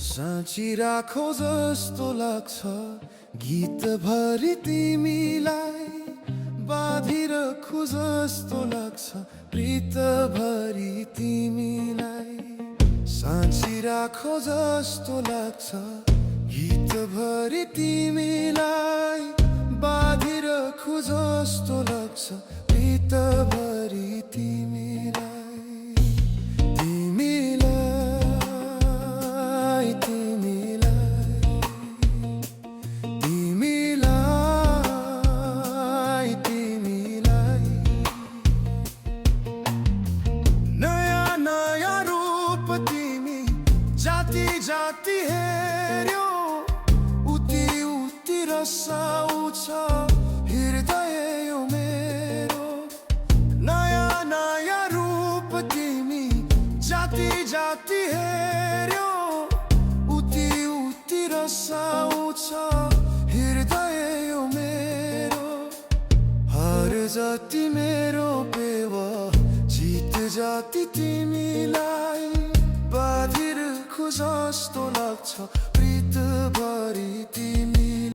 साँची राखो जस्तो लाग्छ गीतभरि तिमीलाई, बाँधिरखु जस्तो लाग्छ प्रीतभरि तिमीलाई। साँची राखो जस्तो लाग्छ गीतभरि तिमीलाई, बाँधिरखु जस्तो लाग्छ प्रीतभरि तिमीलाई। जाति हेर्यो उति उति रसाउँछ हृदय यो मेरो। नयाँ नयाँ रूप तिमी जाति जाति हेर्यो उति उति रसाउँछ हृदय यो मेरो। हर जाति मेरो पेवा जित जाति तिमीलाई, बाँधिरखु जस्तो लाग्छ प्रीतभरि तिमी।